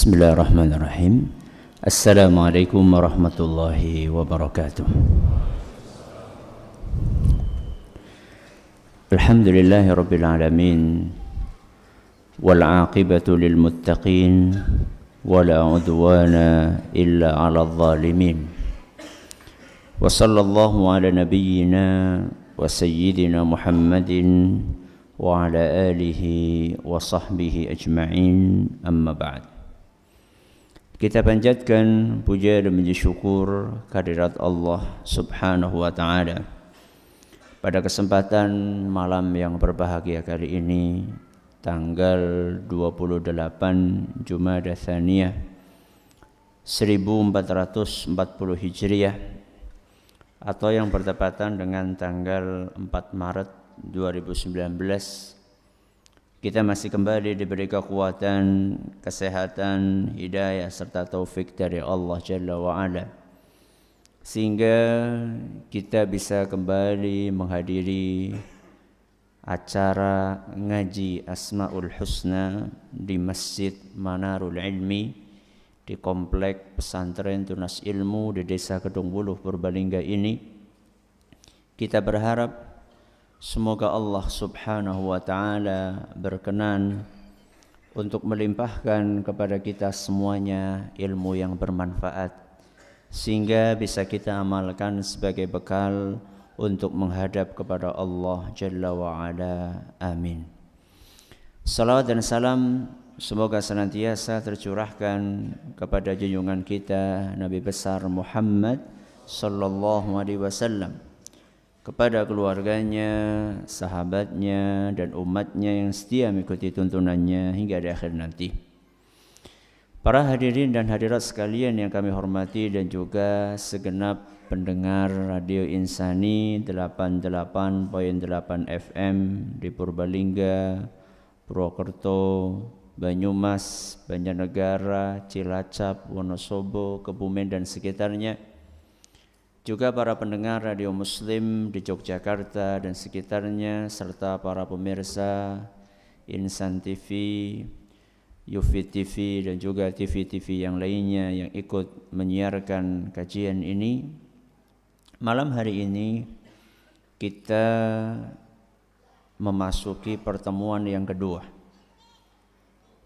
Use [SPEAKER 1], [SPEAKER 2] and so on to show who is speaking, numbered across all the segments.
[SPEAKER 1] Bismillahirrahmanirrahim. Assalamualaikum warahmatullahi wabarakatuh. Alhamdulillahi rabbil alamin. Wal aqibatu lil muttaqin. Wala udwana illa 'alal zalimin. Wa sallallahu ala nabiyyina wa sayyidina Muhammadin wa ala alihi wa sahbihi ajma'in, amma ba'd. Kita panjatkan puja dan puji syukur kehadirat Allah Subhanahu wa ta'ala pada kesempatan malam yang berbahagia kali ini, tanggal 28 Jumada Tsaniyah 1440 Hijriah, atau yang bertepatan dengan tanggal 4 Maret 2019. Kita masih kembali diberi kekuatan, kesehatan, hidayah serta taufik dari Allah Jalla wa'ala, sehingga kita bisa kembali menghadiri acara ngaji Asmaul Husna di Masjid Manarul Ilmi di Komplek Pesantren Tunas Ilmu di Desa Kedung Wuluh, Purbalingga ini. Kita berharap semoga Allah Subhanahu wa ta'ala berkenan untuk melimpahkan kepada kita semuanya ilmu yang bermanfaat, sehingga bisa kita amalkan sebagai bekal untuk menghadap kepada Allah Jalla wa'ala. Amin. Salawat dan salam semoga senantiasa tercurahkan kepada junjungan kita Nabi besar Muhammad sallallahu alaihi wasallam, kepada keluarganya, sahabatnya, dan umatnya yang setia mengikuti tuntunannya hingga di akhir nanti. Para hadirin dan hadirat sekalian yang kami hormati, dan juga segenap pendengar Radio Insani 88.8 FM di Purbalingga, Purwokerto, Banyumas, Banjarnegara, Cilacap, Wonosobo, Kebumen dan sekitarnya. Juga para pendengar Radio Muslim di Yogyakarta dan sekitarnya, serta para pemirsa Insan TV, Yufi TV, dan juga TV-TV yang lainnya yang ikut menyiarkan kajian ini. Malam hari ini kita memasuki pertemuan yang kedua.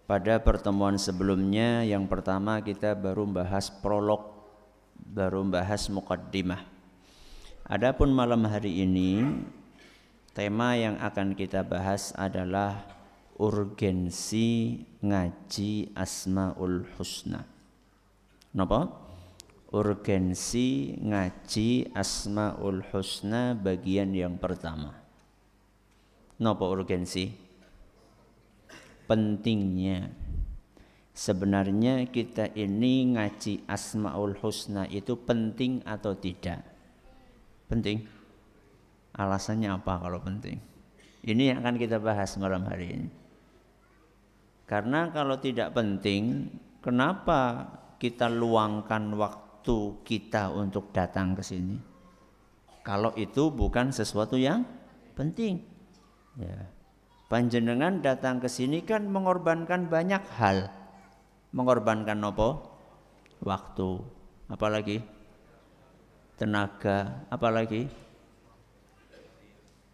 [SPEAKER 1] Pada pertemuan sebelumnya, yang pertama kita baru membahas prolog, baru membahas muqaddimah. Adapun malam hari ini tema yang akan kita bahas adalah urgensi ngaji Asmaul Husna. Napa? Urgensi ngaji Asmaul Husna bagian yang pertama. Napa urgensi? Pentingnya. Sebenarnya kita ini ngaji Asmaul Husna itu penting atau tidak? Penting. Alasannya apa kalau penting? Ini yang akan kita bahas malam hari ini. Karena kalau tidak penting, kenapa kita luangkan waktu kita untuk datang ke sini? Kalau itu bukan sesuatu yang penting. Ya. Panjenengan datang ke sini kan mengorbankan banyak hal. Mengorbankan apa? Waktu, apalagi tenaga, apalagi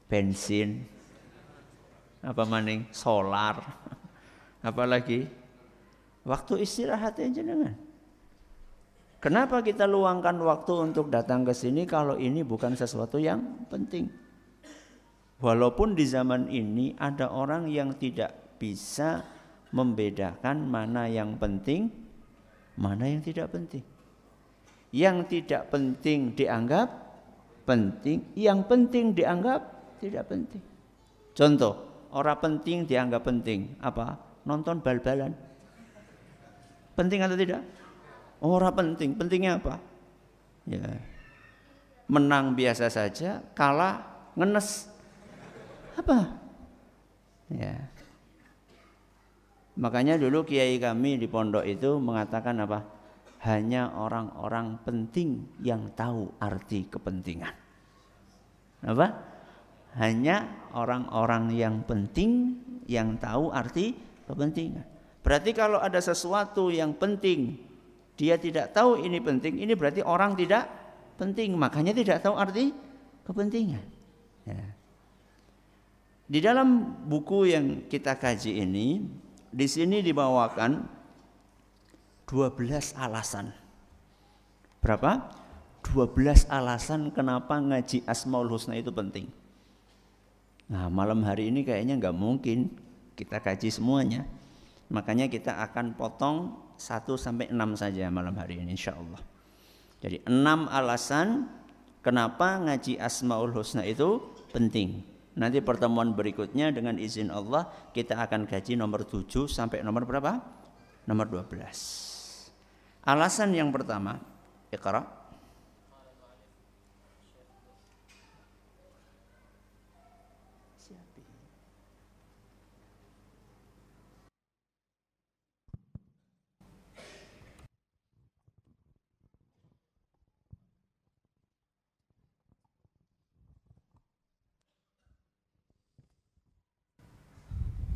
[SPEAKER 1] bensin, apa maning, solar, apalagi waktu istirahat jenengan. Kenapa kita luangkan waktu untuk datang ke sini kalau ini bukan sesuatu yang penting? Walaupun di zaman ini ada orang yang tidak bisa membedakan mana yang penting, mana yang tidak penting. Yang tidak penting dianggap penting, yang penting dianggap tidak penting. Contoh, orang penting dianggap penting, apa? Nonton bal-balan. Penting atau tidak? Orang penting, pentingnya apa? Ya. Menang biasa saja, kalah ngenes. Apa? Ya. Makanya dulu kiai kami di pondok itu mengatakan apa? Hanya orang-orang penting yang tahu arti kepentingan. Apa? Hanya orang-orang yang penting yang tahu arti kepentingan. Berarti kalau ada sesuatu yang penting, dia tidak tahu ini penting, ini berarti orang tidak penting, makanya tidak tahu arti kepentingan. Ya. Di dalam buku yang kita kaji ini, di sini dibawakan 12 alasan. Berapa? 12 alasan kenapa ngaji Asmaul Husna itu penting. Nah, malam hari ini kayaknya nggak mungkin kita kaji semuanya. Makanya kita akan potong 1 sampai 6 saja malam hari ini insyaallah. Jadi 6 alasan kenapa ngaji Asmaul Husna itu penting. Nanti pertemuan berikutnya dengan izin Allah kita akan kaji nomor 7 sampai nomor berapa? Nomor 12. Alasan yang pertama, Iqra.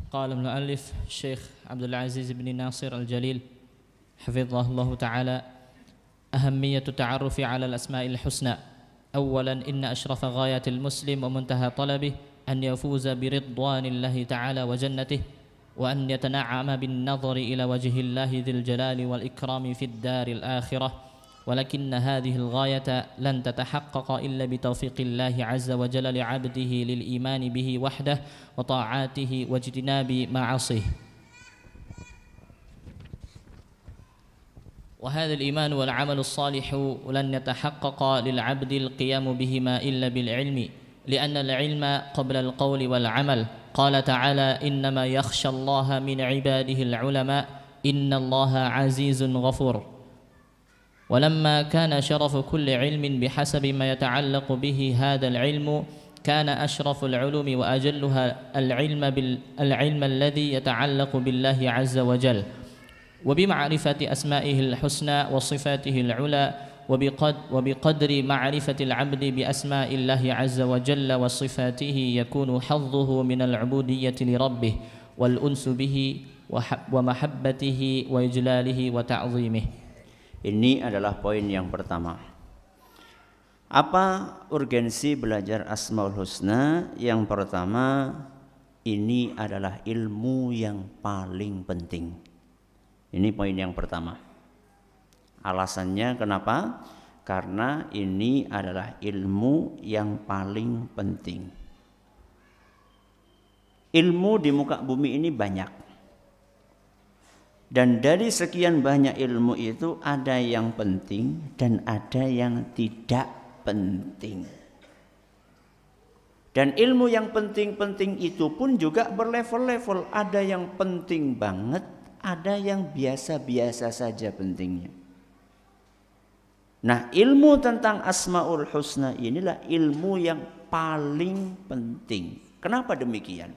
[SPEAKER 2] قال المؤلف الشيخ عبد العزيز بن ناصر الجليل حفظه الله تعالى: أهمية التعرف على الأسماء الحسنى. أولا، إن أشرف غاية المسلم ومنتهى طلبه أن يفوز برضوان الله تعالى وجنته، وأن يتنعم بالنظر إلى وجه الله ذي الجلال والإكرام في الدار الآخرة. ولكن هذه الغاية لن تتحقق إلا بتوفيق الله عز وجل لعبده للإيمان به وحده وطاعاته واجتناب معاصيه. وهذا الإيمان والعمل الصالح لن يتحقق للعبد القيام بهما إلا بالعلم، لأن العلم قبل القول والعمل. قال تعالى: إنما يخشى الله من عباده العلماء إن الله عزيز غفور. ولما كان شرف كل علم بحسب ما يتعلق به هذا العلم، كان أشرف العلوم وأجلها العلم الذي يتعلق بالله عز وجل وبمعرفة أسمائه الحسنى وصفاته العلى، وبقدر معرفة العبد بأسماء الله عز وجل وصفاته يكون حظه من العبودية لربه والأنس به ومحبته وإجلاله وتعظيمه.
[SPEAKER 1] Ini adalah poin yang pertama. Apa urgensi belajar Asmaul Husna? Yang pertama, ini adalah ilmu yang paling penting. Ini poin yang pertama. Alasannya kenapa? Karena ini adalah ilmu yang paling penting. Ilmu di muka bumi ini banyak. Dan dari sekian banyak ilmu itu ada yang penting dan ada yang tidak penting. Dan ilmu yang penting-penting itu pun juga berlevel-level. Ada yang penting banget, ada yang biasa-biasa saja pentingnya. Nah, ilmu tentang Asmaul Husna inilah ilmu yang paling penting. Kenapa demikian?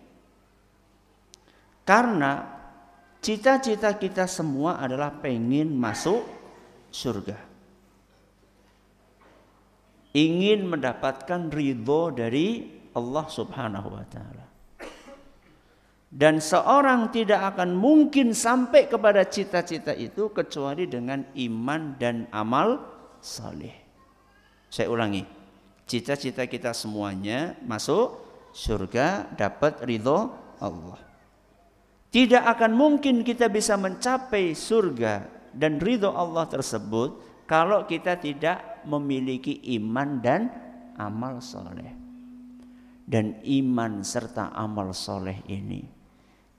[SPEAKER 1] Karena cita-cita kita semua adalah pengen masuk surga. Ingin mendapatkan ridho dari Allah Subhanahu wa ta'ala. Dan seorang tidak akan mungkin sampai kepada cita-cita itu kecuali dengan iman dan amal saleh. Saya ulangi. Cita-cita kita semuanya masuk surga, dapat ridho Allah. Tidak akan mungkin kita bisa mencapai surga dan ridho Allah tersebut kalau kita tidak memiliki iman dan amal soleh. Dan iman serta amal soleh ini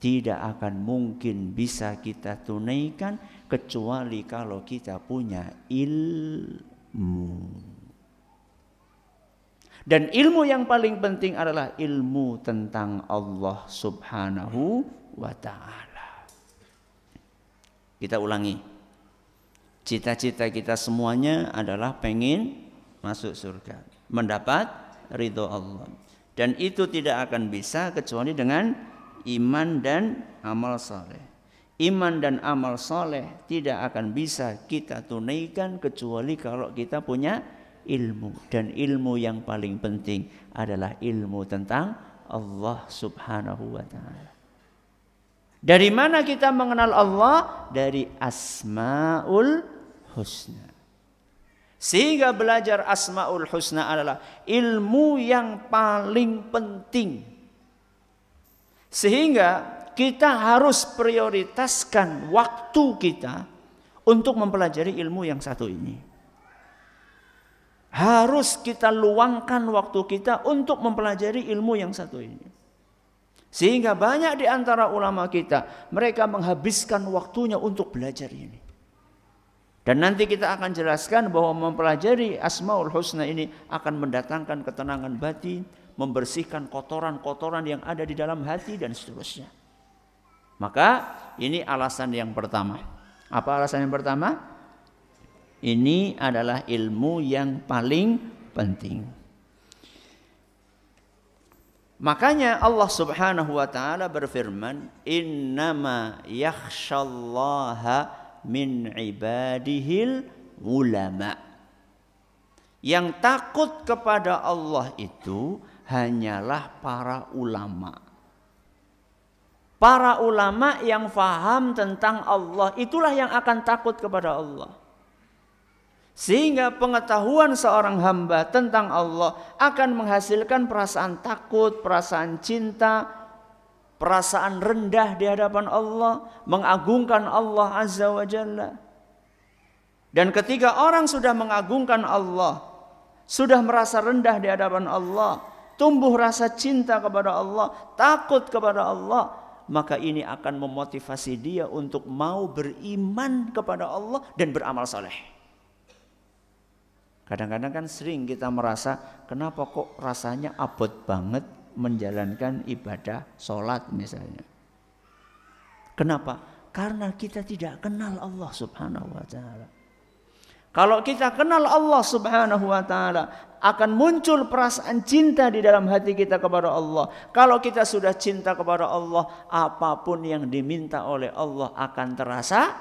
[SPEAKER 1] tidak akan mungkin bisa kita tunaikan kecuali kalau kita punya ilmu. Dan ilmu yang paling penting adalah ilmu tentang Allah Subhanahu wa ta'ala. Kita ulangi. Cita-cita kita semuanya adalah pengen masuk surga, mendapat ridho Allah. Dan itu tidak akan bisa kecuali dengan iman dan amal saleh. Iman dan amal saleh tidak akan bisa kita tunaikan kecuali kalau kita punya ilmu. Dan ilmu yang paling penting adalah ilmu tentang Allah Subhanahu wa ta'ala. Dari mana kita mengenal Allah? Dari Asmaul Husna. Sehingga belajar Asmaul Husna adalah ilmu yang paling penting. Sehingga kita harus prioritaskan waktu kita untuk mempelajari ilmu yang satu ini. Harus kita luangkan waktu kita untuk mempelajari ilmu yang satu ini. Sehingga banyak di antara ulama kita, mereka menghabiskan waktunya untuk belajar ini. Dan nanti kita akan jelaskan bahwa mempelajari Asmaul Husna ini akan mendatangkan ketenangan batin, membersihkan kotoran-kotoran yang ada di dalam hati dan seterusnya. Maka ini alasan yang pertama. Apa alasan yang pertama? Ini adalah ilmu yang paling penting. Makanya Allah Subhanahu wa taala berfirman, "Innama yakhsyallaha min ibadihil ulama." Yang takut kepada Allah itu hanyalah para ulama. Para ulama yang faham tentang Allah, itulah yang akan takut kepada Allah. Sehingga pengetahuan seorang hamba tentang Allah akan menghasilkan perasaan takut, perasaan cinta, perasaan rendah di hadapan Allah, mengagungkan Allah Azza wa Jalla. Dan ketika orang sudah mengagungkan Allah, sudah merasa rendah di hadapan Allah, tumbuh rasa cinta kepada Allah, takut kepada Allah, maka ini akan memotivasi dia untuk mau beriman kepada Allah dan beramal saleh. Kadang-kadang kan sering kita merasa, kenapa kok rasanya abot banget menjalankan ibadah sholat misalnya. Kenapa? Karena kita tidak kenal Allah Subhanahu wa ta'ala. Kalau kita kenal Allah Subhanahu wa ta'ala, akan muncul perasaan cinta di dalam hati kita kepada Allah. Kalau kita sudah cinta kepada Allah, apapun yang diminta oleh Allah akan terasa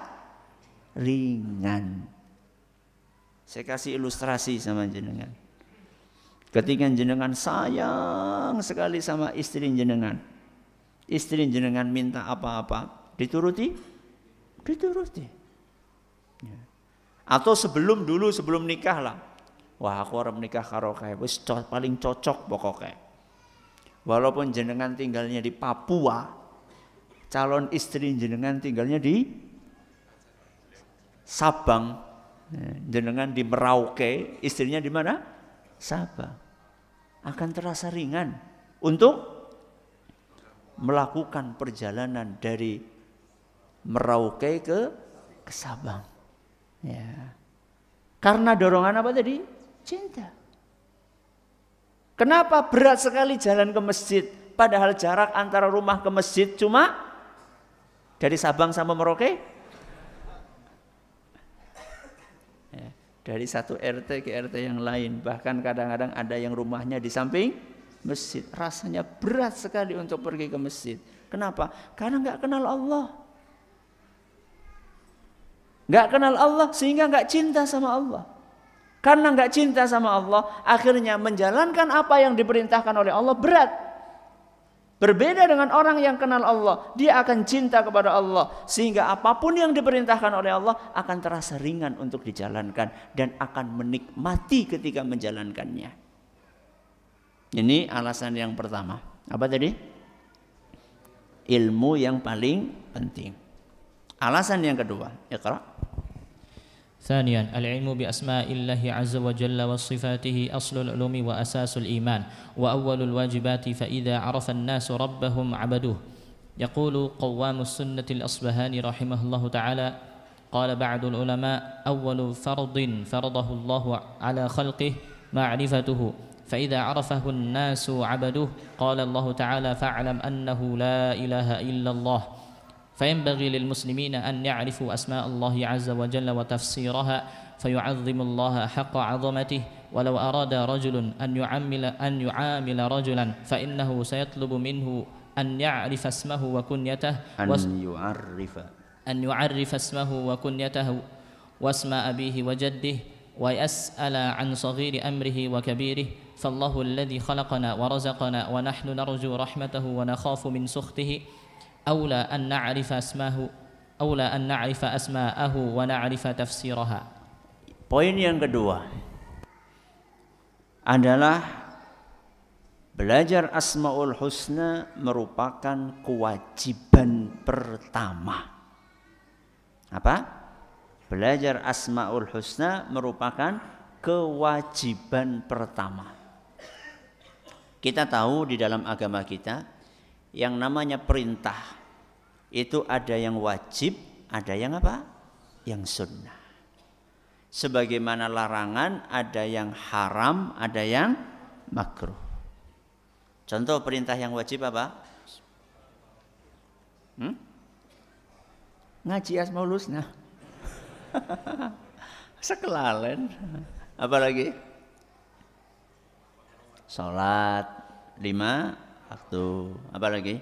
[SPEAKER 1] ringan. Saya kasih ilustrasi sama jenengan. Ketika jenengan sayang sekali sama istri jenengan, istri jenengan minta apa-apa, dituruti? Dituruti. Ya. Atau sebelum nikah lah. Wah, aku orang nikah karo kae wis paling cocok pokoknya. Walaupun jenengan tinggalnya di Papua, calon istri jenengan tinggalnya di Sabang. Jenengan di Merauke, istrinya di mana? Sabang. Akan terasa ringan untuk melakukan perjalanan dari Merauke ke Sabang. Ya. Karena dorongan apa tadi? Cinta. Kenapa berat sekali jalan ke masjid? Padahal jarak antara rumah ke masjid cuma dari Sabang sama Merauke. Dari satu RT ke RT yang lain. Bahkan kadang-kadang ada yang rumahnya di samping masjid. Rasanya berat sekali untuk pergi ke masjid. Kenapa? Karena nggak kenal Allah. Nggak kenal Allah sehingga nggak cinta sama Allah. Karena nggak cinta sama Allah, akhirnya menjalankan apa yang diperintahkan oleh Allah berat. Berbeda dengan orang yang kenal Allah, dia akan cinta kepada Allah sehingga apapun yang diperintahkan oleh Allah akan terasa ringan untuk dijalankan dan akan menikmati ketika menjalankannya. Ini alasan yang pertama. Apa tadi? Ilmu yang paling penting. Alasan yang kedua, Iqra.
[SPEAKER 2] ثانيا العلم بأسماء الله عز وجل وصفاته أصل العلوم وأساس الإيمان وأول الواجبات فإذا عرف الناس ربهم عبدوه. يقول قوام السنة الأصبهاني رحمه الله تعالى قال بعض العلماء أول فرض فرضه الله على خلقه معرفته فإذا عرفه الناس عبدوه. قال الله تعالى فاعلم أنه لا إله إلا الله. فينبغي للمسلمين أن يعرفوا أسماء الله عز وجل وتفسيرها فيعظم الله حق عظمته. ولو أراد رجل أن يعامل رجلا فإنه سيطلب منه أن يعرف اسمه وكنيته أن يعرف اسمه وكنيته واسم أبيه وجده ويسأل عن صغير أمره وكبيره. فالله الذي خلقنا ورزقنا ونحن نرجو رحمته ونخاف من سخطه أولى أن نعرف أسماءه ونعرف تفسيرها.
[SPEAKER 1] Poin yang kedua adalah belajar Asmaul Husna merupakan kewajiban pertama. Apa? Belajar Asmaul Husna merupakan kewajiban pertama. Kita tahu di dalam agama kita yang namanya perintah itu ada yang wajib, ada yang apa? Yang sunnah. Sebagaimana larangan ada yang haram, ada yang makruh. Contoh perintah yang wajib apa? Ngaji Asmaul Husna. Sekelalen. Apa lagi? Salat 5 waktu. Apa lagi?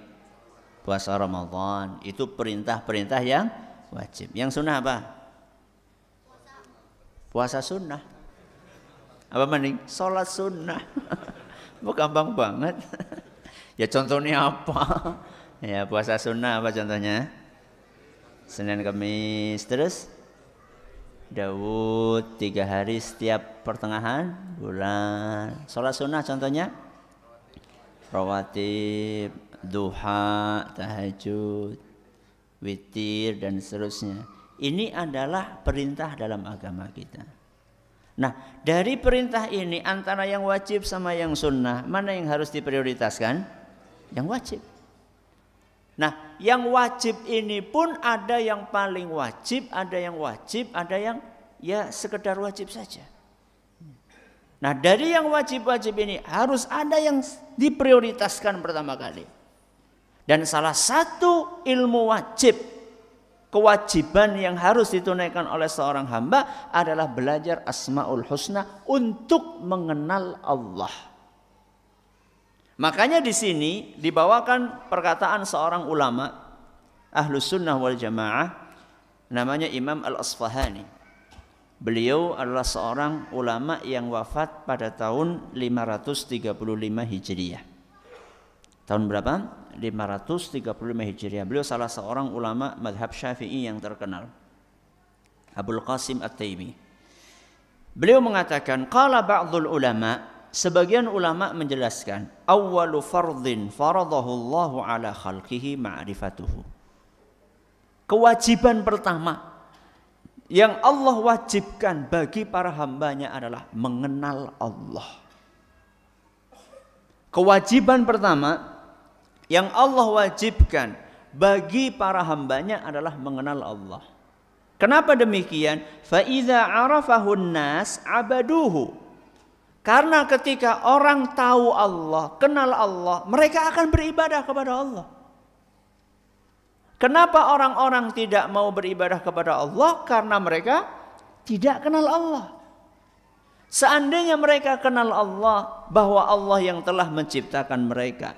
[SPEAKER 1] Puasa Ramadan. Itu perintah-perintah yang wajib. Yang sunnah apa? Puasa sunnah. Apa mending? Salat sunnah. Gampang banget. Ya contohnya apa? Ya puasa sunnah apa contohnya? Senin Kamis. Terus Daud 3 hari setiap pertengahan bulan. Salat sunnah contohnya rawatib, duha, tahajud, witir dan seterusnya. Ini adalah perintah dalam agama kita. Nah, dari perintah ini antara yang wajib sama yang sunnah, mana yang harus diprioritaskan? Yang wajib. Nah, yang wajib ini pun ada yang paling wajib, ada yang ya sekedar wajib saja. Nah, dari yang wajib-wajib ini harus ada yang diprioritaskan pertama kali. Dan salah satu ilmu wajib, kewajiban yang harus ditunaikan oleh seorang hamba adalah belajar Asmaul Husna untuk mengenal Allah. Makanya di sini dibawakan perkataan seorang ulama Ahlus Sunnah wal Jamaah, namanya Imam Al-Asfahani. Beliau adalah seorang ulama yang wafat pada tahun 535 Hijriah. Tahun berapa? 535 Hijriah. Beliau salah seorang ulama madhab Syafi'i yang terkenal, Abul Qasim At-Taimi. Beliau mengatakan, qala ba'dul ulama, sebagian ulama menjelaskan, awwalu fardhin faradahu Allahu ala khalqihi ma'rifatuhu. Kewajiban pertama yang Allah wajibkan bagi para hambanya adalah mengenal Allah. Kewajiban pertama yang Allah wajibkan bagi para hambanya adalah mengenal Allah. Kenapa demikian? Fa idza arafahun nas abaduhu. Karena ketika orang tahu Allah, kenal Allah, mereka akan beribadah kepada Allah. Kenapa orang-orang tidak mau beribadah kepada Allah? Karena mereka tidak kenal Allah. Seandainya mereka kenal Allah, bahwa Allah yang telah menciptakan mereka,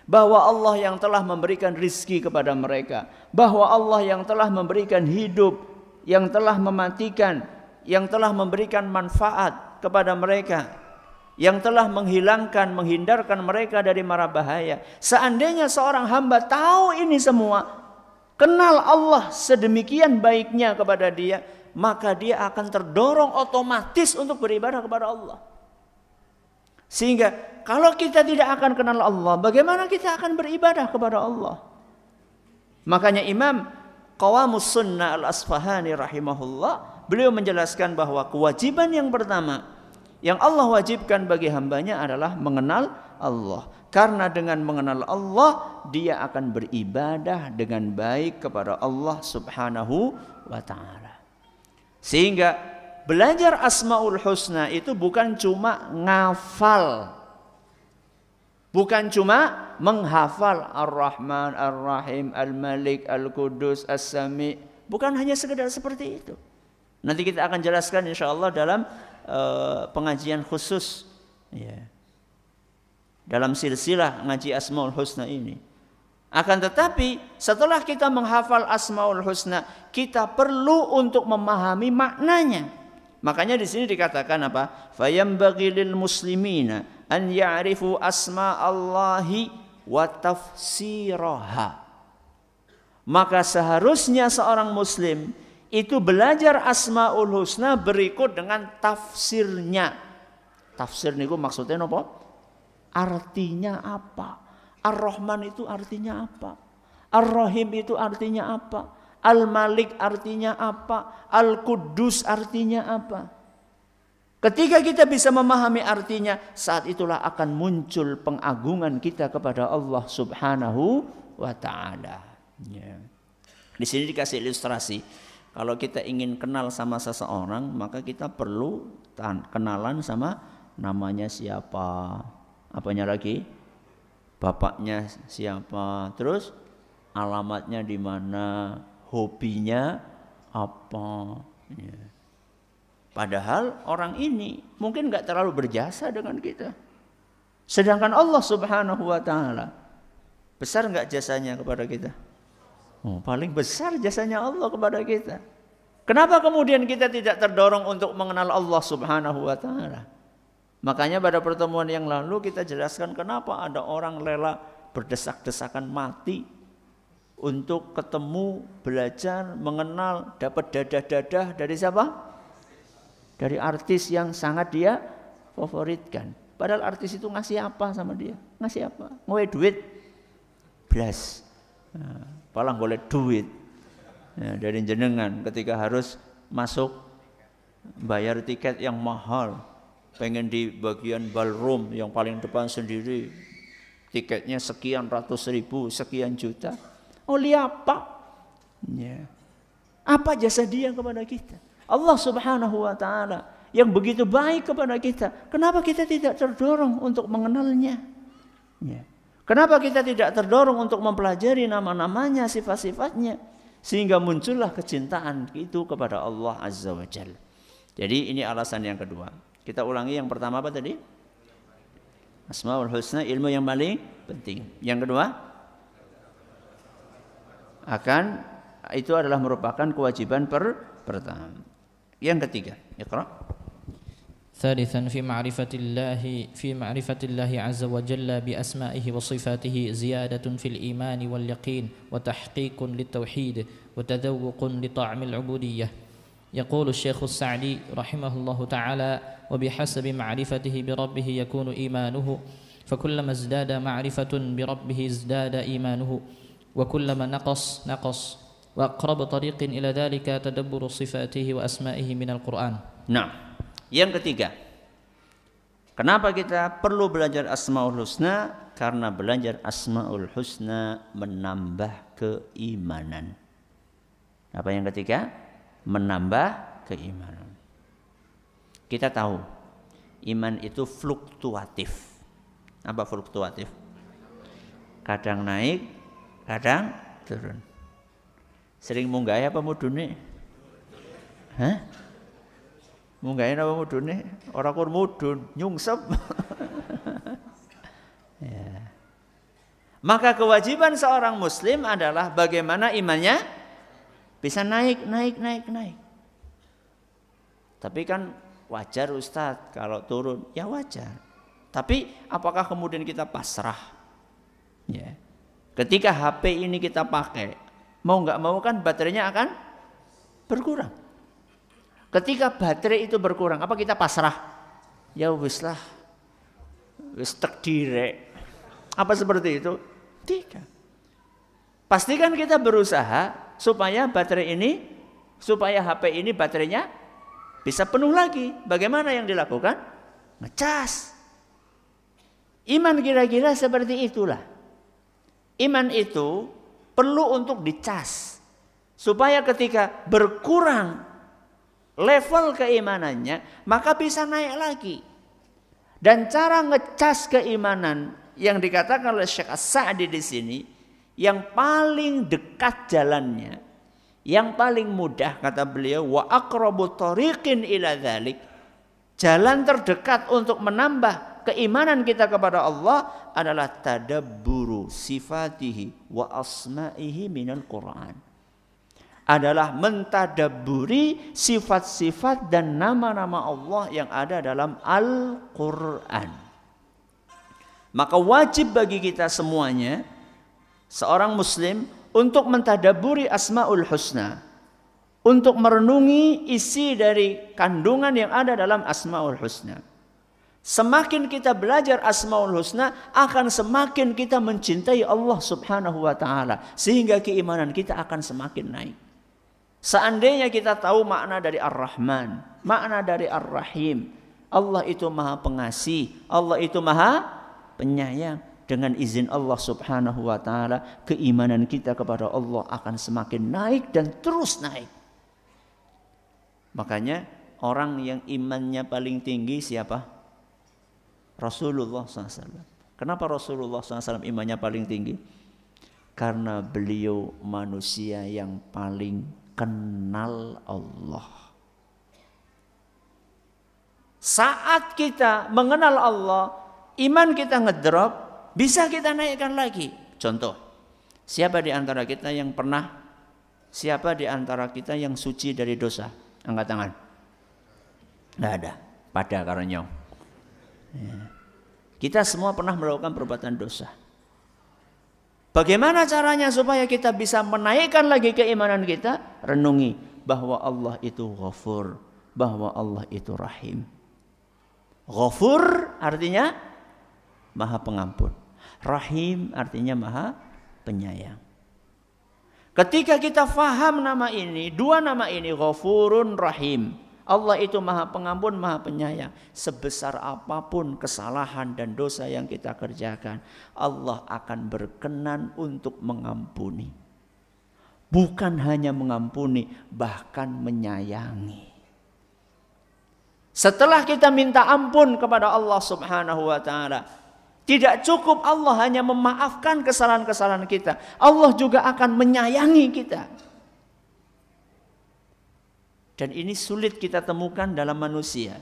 [SPEAKER 1] bahwa Allah yang telah memberikan rizki kepada mereka, bahwa Allah yang telah memberikan hidup, yang telah mematikan, yang telah memberikan manfaat kepada mereka, yang telah menghindarkan mereka dari mara bahaya. Seandainya seorang hamba tahu ini semua, kenal Allah sedemikian baiknya kepada dia, maka dia akan terdorong otomatis untuk beribadah kepada Allah. Sehingga kalau kita tidak akan kenal Allah, bagaimana kita akan beribadah kepada Allah? Makanya Imam Qawamus Sunnah Al-Asfahani rahimahullah, beliau menjelaskan bahwa kewajiban yang pertama yang Allah wajibkan bagi hambanya adalah mengenal Allah. Karena dengan mengenal Allah, dia akan beribadah dengan baik kepada Allah subhanahu wa ta'ala. Sehingga belajar Asmaul Husna itu bukan cuma ngafal, bukan cuma menghafal Ar-Rahman, Ar-Rahim, Al-Malik, Al-Qudus, As-Sami. Bukan hanya sekedar seperti itu. Nanti kita akan jelaskan insyaallah dalam pengajian khusus, ya, dalam silsilah ngaji Asmaul Husna ini. Akan tetapi setelah kita menghafal Asmaul Husna, kita perlu untuk memahami maknanya. Makanya di sini dikatakan apa? Fayambaghi lil muslimina an ya'rifu asma'allahi wa tafsiraha. Maka seharusnya seorang muslim itu belajar Asmaul Husna berikut dengan tafsirnya. Tafsir niku maksudnya apa? Artinya apa? Ar-Rahman itu artinya apa? Ar-Rahim itu artinya apa? Al-Malik artinya apa? Al-Quddus artinya apa? Ketika kita bisa memahami artinya, saat itulah akan muncul pengagungan kita kepada Allah Subhanahu wa ta'ala. Ya. Di sini dikasih ilustrasi. Kalau kita ingin kenal sama seseorang, maka kita perlu kenalan sama namanya siapa, apanya lagi, bapaknya siapa, terus alamatnya di mana, hobinya apa. Ya. Padahal orang ini mungkin nggak terlalu berjasa dengan kita. Sedangkan Allah Subhanahu wa ta'ala, besar nggak jasanya kepada kita? Oh, paling besar jasanya Allah kepada kita. Kenapa kemudian kita tidak terdorong untuk mengenal Allah Subhanahu wa ta'ala? Makanya pada pertemuan yang lalu kita jelaskan kenapa ada orang rela berdesak-desakan mati untuk ketemu, belajar, mengenal, dapat dadah-dadah dari siapa? Dari artis yang sangat dia favoritkan. Padahal artis itu ngasih apa sama dia? Ngasih apa? Ngowe duit? Blas. Nah, paling boleh duit. Ya, dari jenengan ketika harus masuk bayar tiket yang mahal. Pengen di bagian ballroom yang paling depan sendiri. Tiketnya sekian ratus ribu, sekian juta. Oleh apa? Ya. Apa jasa dia kepada kita? Allah Subhanahu wa ta'ala yang begitu baik kepada kita, kenapa kita tidak terdorong untuk mengenalnya? Ya. Kenapa kita tidak terdorong untuk mempelajari nama-namanya, sifat-sifatnya, sehingga muncullah kecintaan itu kepada Allah Azza wa Jalla. Jadi ini alasan yang kedua. Kita ulangi, yang pertama apa tadi? Asmaul Husna, ilmu yang paling penting. Yang kedua, itu adalah merupakan kewajiban pertama. Yang ketiga, Iqra.
[SPEAKER 2] ثالثا في معرفة الله عز وجل بأسمائه وصفاته زيادة في الإيمان واليقين وتحقيق للتوحيد وتذوق لطعم العبودية. يقول الشيخ السعدي رحمه الله تعالى: وبحسب معرفته بربه يكون إيمانه، فكلما ازداد معرفة بربه ازداد إيمانه، وكلما نقص وأقرب طريق إلى ذلك تدبر صفاته وأسمائه من القرآن.
[SPEAKER 1] Nah, yang ketiga, kenapa kita perlu belajar Asmaul Husna? Karena belajar Asmaul Husna menambah keimanan. Apa yang ketiga? Menambah keimanan. Kita tahu iman itu fluktuatif. Apa fluktuatif? Kadang naik, kadang turun. Sering munggah apa mudune? Hah? Munggahin apa mudune? Ora kur mudun, nyungsep. Ya. Maka kewajiban seorang muslim adalah bagaimana imannya bisa naik. Tapi kan wajar Ustadz kalau turun, ya wajar. Tapi apakah kemudian kita pasrah? Ya. Ketika HP ini kita pakai, mau nggak mau kan baterainya akan berkurang. Ketika baterai itu berkurang, apa kita pasrah? Ya wis lah, wis takdire. Apa seperti itu? Tidak. Pastikan kita berusaha supaya supaya HP ini baterainya bisa penuh lagi. Bagaimana yang dilakukan? Ngecas. Iman kira-kira seperti itulah. Iman itu perlu untuk dicas supaya ketika berkurang level keimanannya, maka bisa naik lagi. Dan cara ngecas keimanan yang dikatakan oleh Syekh As-Sa'di di sini, yang paling dekat jalannya, yang paling mudah kata beliau, wa aqrabu thariqin ila dzalik, jalan terdekat untuk menambah keimanan kita kepada Allah adalah tadabburu sifatihi wa asma'ihi minal Qur'an. Adalah mentadabburi sifat-sifat dan nama-nama Allah yang ada dalam Al-Quran. Maka wajib bagi kita semuanya, seorang muslim, untuk mentadaburi Asmaul Husna, untuk merenungi isi dari kandungan yang ada dalam Asmaul Husna. Semakin kita belajar Asmaul Husna, akan semakin kita mencintai Allah Subhanahu wa taala, sehingga keimanan kita akan semakin naik. Seandainya kita tahu makna dari Ar-Rahman, makna dari Ar-Rahim, Allah itu Maha Pengasih, Allah itu Maha Penyayang, dengan izin Allah Subhanahu wa taala, keimanan kita kepada Allah akan semakin naik dan terus naik. Makanya orang yang imannya paling tinggi siapa? Rasulullah SAW. Kenapa Rasulullah SAW imannya paling tinggi? Karena beliau manusia yang paling kenal Allah. Saat kita mengenal Allah, iman kita ngedrop, bisa kita naikkan lagi. Contoh, siapa di antara kita yang pernah, siapa di antara kita yang suci dari dosa? Angkat tangan. Nggak ada. Pada karena ya. Kita semua pernah melakukan perbuatan dosa. Bagaimana caranya supaya kita bisa menaikkan lagi keimanan kita? Renungi bahwa Allah itu Ghafur, bahwa Allah itu Rahim. Ghafur artinya Maha Pengampun. Rahim artinya Maha Penyayang. Ketika kita faham nama ini, dua nama ini, Ghafurun Rahim, Allah itu Maha Pengampun, Maha Penyayang. Sebesar apapun kesalahan dan dosa yang kita kerjakan, Allah akan berkenan untuk mengampuni. Bukan hanya mengampuni, bahkan menyayangi. Setelah kita minta ampun kepada Allah Subhanahu wa taala, tidak cukup Allah hanya memaafkan kesalahan-kesalahan kita, Allah juga akan menyayangi kita. Dan ini sulit kita temukan dalam manusia.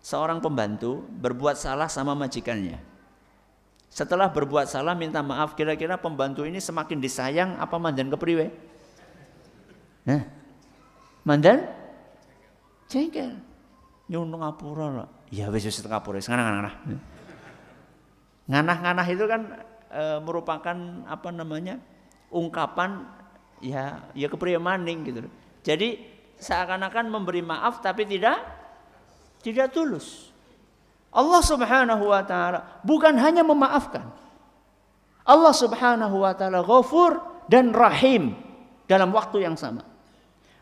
[SPEAKER 1] Seorang pembantu berbuat salah sama majikannya. Setelah berbuat salah minta maaf, kira-kira pembantu ini semakin disayang apa mandan kepriwe? Nah, mandan jengkel. Nyun ngapura lah. Ya wis ngapura, nganah-nganah. Nganah-nganah itu kan merupakan apa namanya? Ungkapan ya kepriwe maning gitu. Jadi seakan-akan memberi maaf tapi tidak tulus. Allah Subhanahu wa taala bukan hanya memaafkan. Allah Subhanahu wa taala Ghafur dan Rahim dalam waktu yang sama.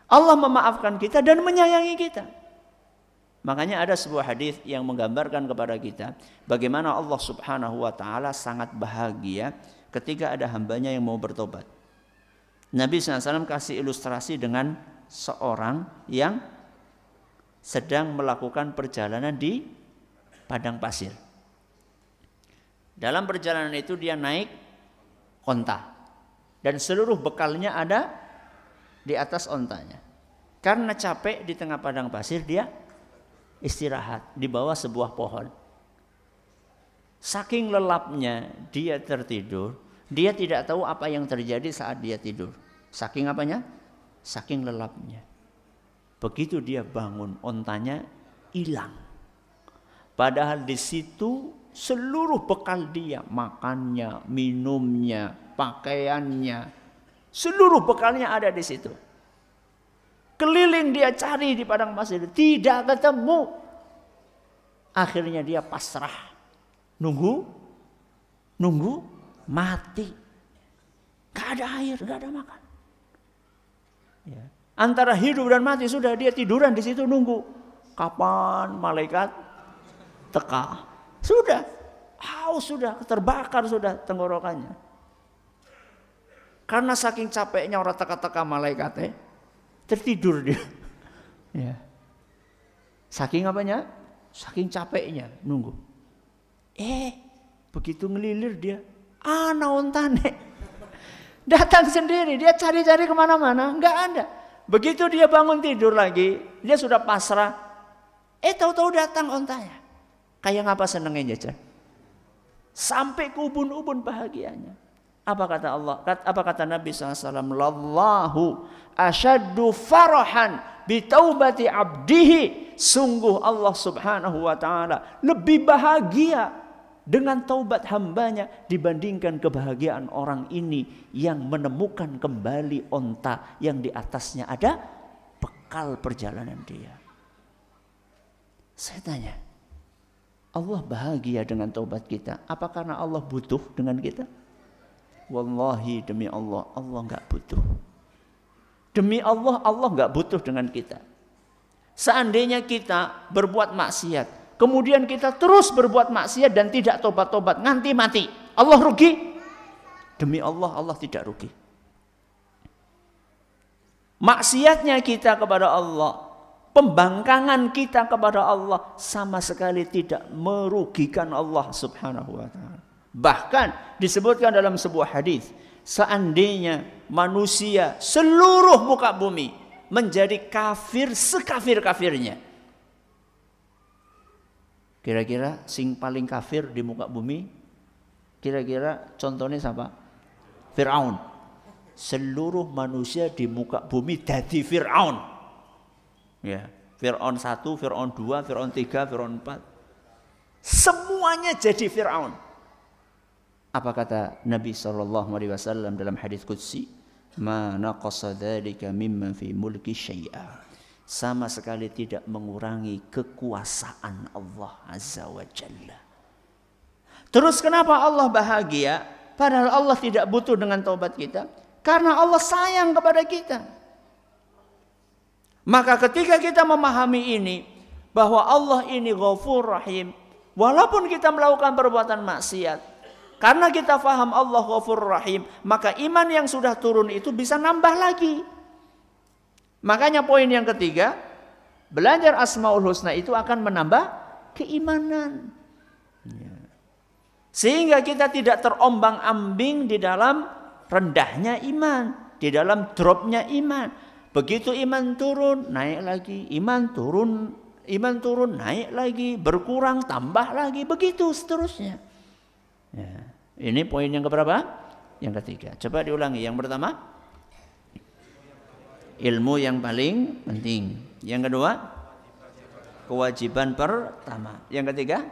[SPEAKER 1] Allah memaafkan kita dan menyayangi kita. Makanya ada sebuah hadis yang menggambarkan kepada kita bagaimana Allah Subhanahu wa taala sangat bahagia ketika ada hambanya yang mau bertobat. Nabi SAW kasih ilustrasi dengan seorang yang sedang melakukan perjalanan di padang pasir. Dalam perjalanan itu dia naik onta dan seluruh bekalnya ada di atas ontanya. Karena capek di tengah padang pasir, dia istirahat di bawah sebuah pohon. Saking lelapnya dia tertidur, dia tidak tahu apa yang terjadi saat dia tidur. Saking apanya? Saking lelapnya. Begitu dia bangun, ontanya hilang. Padahal di situ seluruh bekal dia, makannya, minumnya, pakaiannya, seluruh bekalnya ada di situ. Keliling dia cari di padang pasir, tidak ketemu. Akhirnya dia pasrah, nunggu mati. Gak ada air, gak ada makan. Ya. Antara hidup dan mati sudah dia tiduran di situ nunggu kapan malaikat teka. Sudah haus, sudah terbakar sudah tenggorokannya. Karena saking capeknya orang teka-teka malaikatnya, tertidur dia. Ya. Saking apanya? Saking capeknya nunggu. Begitu ngelilir dia, ana ontane. Datang sendiri, dia cari-cari kemana-mana, nggak ada. Begitu dia bangun tidur lagi, dia sudah pasrah. Tahu-tahu datang ontanya. Kayak ngapa senengnya jajan. Sampai ke ubun-ubun bahagianya. Apa kata Allah? Apa kata Nabi SAW? Lallahu asyaddu farahan bitaubati abdihi. Sungguh Allah Subhanahu wa ta'ala lebih bahagia dengan taubat hambanya dibandingkan kebahagiaan orang ini yang menemukan kembali onta yang di atasnya ada bekal perjalanan dia. Saya tanya, Allah bahagia dengan taubat kita, apa karena Allah butuh dengan kita? Wallahi demi Allah, Allah enggak butuh. Demi Allah, Allah enggak butuh dengan kita. Seandainya kita berbuat maksiat, kemudian kita terus berbuat maksiat dan tidak tobat-tobat nganti mati, Allah rugi? Demi Allah, Allah tidak rugi. Maksiatnya kita kepada Allah, pembangkangan kita kepada Allah sama sekali tidak merugikan Allah Subhanahu wa taala. Bahkan disebutkan dalam sebuah hadis, seandainya manusia seluruh muka bumi menjadi kafir sekafir-kafirnya. Kira-kira sing paling kafir di muka bumi, kira-kira contohnya siapa? Fir'aun. Seluruh manusia di muka bumi jadi Fir'aun. Ya, Fir'aun 1, Fir'aun 2, Fir'aun 3, Fir'aun 4. Semuanya jadi Fir'aun. Apa kata Nabi SAW dalam hadis qudsi? Ma naqasa dzalika mimma fi mulki syai'a. Sama sekali tidak mengurangi kekuasaan Allah Azza wa Jalla. Terus kenapa Allah bahagia padahal Allah tidak butuh dengan taubat kita? Karena Allah sayang kepada kita. Maka ketika kita memahami ini, bahwa Allah ini Ghafur Rahim, walaupun kita melakukan perbuatan maksiat, karena kita faham Allah Ghafur Rahim, maka iman yang sudah turun itu bisa nambah lagi. Makanya poin yang ketiga, belajar Asmaul Husna itu akan menambah keimanan. Sehingga kita tidak terombang-ambing di dalam rendahnya iman, di dalam dropnya iman. Begitu iman turun, naik lagi, iman turun, naik lagi, berkurang, tambah lagi, begitu seterusnya. Ya. Ini poin yang keberapa? Yang ketiga. Coba diulangi. Yang pertama, ilmu yang paling penting. Yang kedua, kewajiban pertama. Yang ketiga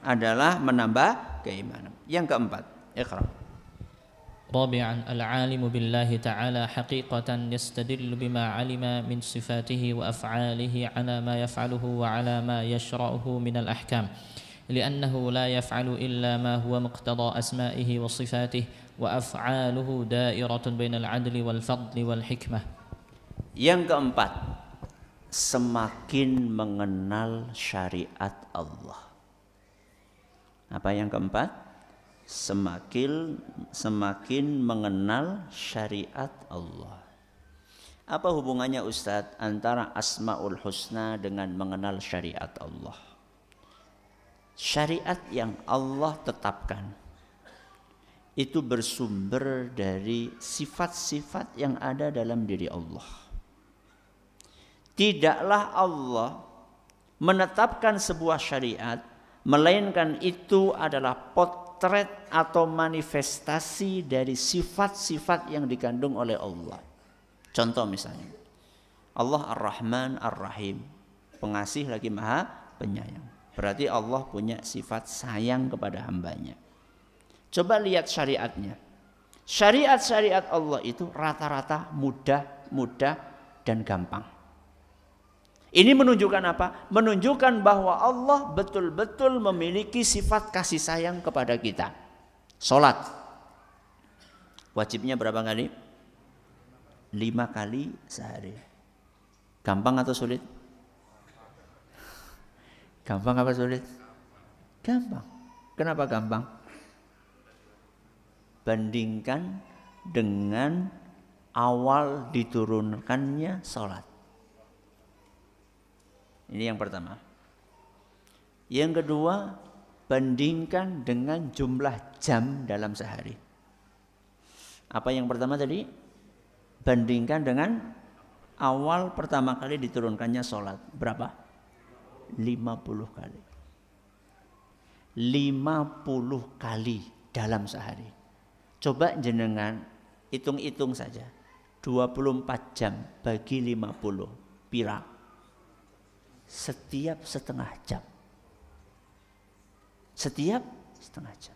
[SPEAKER 1] adalah menambah keimanan. Yang keempat, iqra.
[SPEAKER 2] رابعا العالم بالله تعالى حقيقة يستدل بما علم من صفاته وأفعاله على ما يفعله وعلى ما يشرعه من الأحكام لأنه لا يفعل إلا ما هو مقتضى أسمائه وصفاته وأفعاله دائرة بين العدل والفضل والحكمة.
[SPEAKER 1] Yang keempat, semakin mengenal syariat Allah. Apa yang keempat? Semakin mengenal syariat Allah. Apa hubungannya Ustadz antara Asmaul Husna dengan mengenal syariat Allah? Syariat yang Allah tetapkan itu bersumber dari sifat-sifat yang ada dalam diri Allah. Tidaklah Allah menetapkan sebuah syariat melainkan itu adalah potret atau manifestasi dari sifat-sifat yang dikandung oleh Allah. Contoh misalnya, Allah Ar-Rahman Ar-Rahim, pengasih lagi maha penyayang. Berarti Allah punya sifat sayang kepada hambanya. Coba lihat syariatnya. Syariat-syariat Allah itu rata-rata mudah dan gampang. Ini menunjukkan apa? Menunjukkan bahwa Allah betul-betul memiliki sifat kasih sayang kepada kita. Salat wajibnya berapa kali? 5 kali sehari. Gampang atau sulit? Gampang apa sulit? Gampang. Kenapa gampang? Bandingkan dengan awal diturunkannya salat. Ini yang pertama. Yang kedua, bandingkan dengan jumlah jam dalam sehari. Apa yang pertama tadi? Bandingkan dengan awal pertama kali diturunkannya sholat. Berapa? 50 kali. 50 kali dalam sehari. Coba jenengan hitung-hitung saja. 24 jam bagi 50. Pira? Setiap setengah jam. Setiap setengah jam.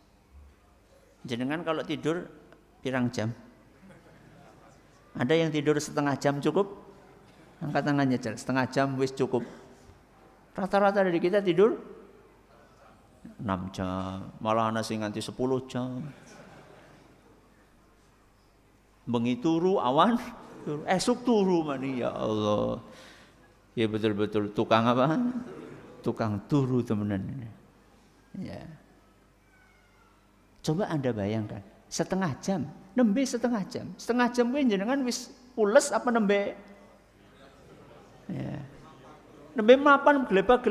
[SPEAKER 1] Jenengan kalau tidur pirang jam? Ada yang tidur setengah jam cukup? Angkat tangannya, setengah jam wis cukup. Rata-rata dari kita tidur 6 jam, malah ana sing nganti 10 jam. Bengi turu awan, esuk turu mani, ya Allah. Ya betul-betul tukang apa? Tukang turu temenan. Ya. Coba Anda bayangkan, setengah jam, nembe setengah jam. Setengah jam kuwi jenengan wis pules apa nembe? Ya. Nembe mapan gelebak,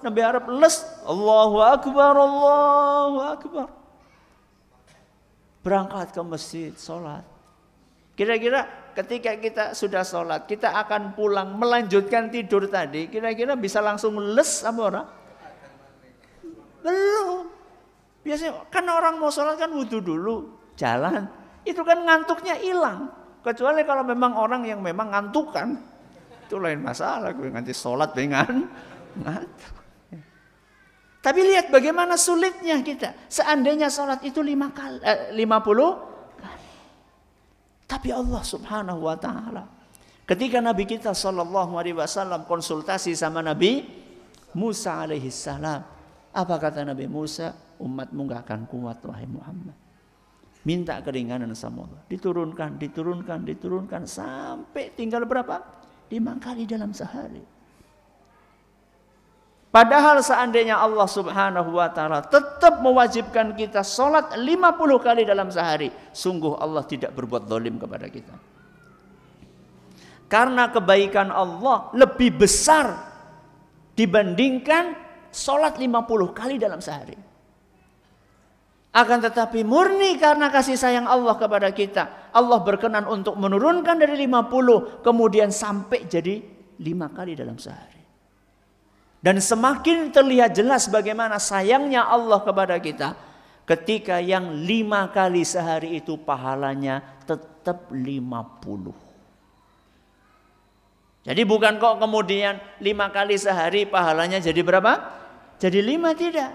[SPEAKER 1] nembe arep les. Allahu akbar, Allahu akbar. Berangkat ke masjid, sholat. Kira-kira ketika kita sudah sholat, kita akan pulang melanjutkan tidur tadi, kira-kira bisa langsung les apa orang? Belum. Biasanya kan orang mau sholat kan wudu dulu, jalan. Itu kan ngantuknya hilang. Kecuali kalau memang orang yang memang ngantukan, itu lain masalah. Gue nganti sholat dengan ngantuk. Tapi lihat bagaimana sulitnya kita. Seandainya sholat itu 50 kali. Tapi Allah subhanahu wa ta'ala, ketika Nabi kita SAW konsultasi sama Nabi Musa alaihi salam, apa kata Nabi Musa? Umatmu gak akan kuat wahai Muhammad. Minta keringanan sama Allah. Diturunkan sampai tinggal berapa? 5 kali dalam sehari. Padahal seandainya Allah subhanahu wa ta'ala tetap mewajibkan kita sholat 50 kali dalam sehari, sungguh Allah tidak berbuat zalim kepada kita. Karena kebaikan Allah lebih besar dibandingkan sholat 50 kali dalam sehari. Akan tetapi murni karena kasih sayang Allah kepada kita, Allah berkenan untuk menurunkan dari 50 kemudian sampai jadi 5 kali dalam sehari. Dan semakin terlihat jelas bagaimana sayangnya Allah kepada kita ketika yang 5 kali sehari itu pahalanya tetap 50. Jadi bukan kok kemudian 5 kali sehari pahalanya jadi berapa? Jadi 5, tidak.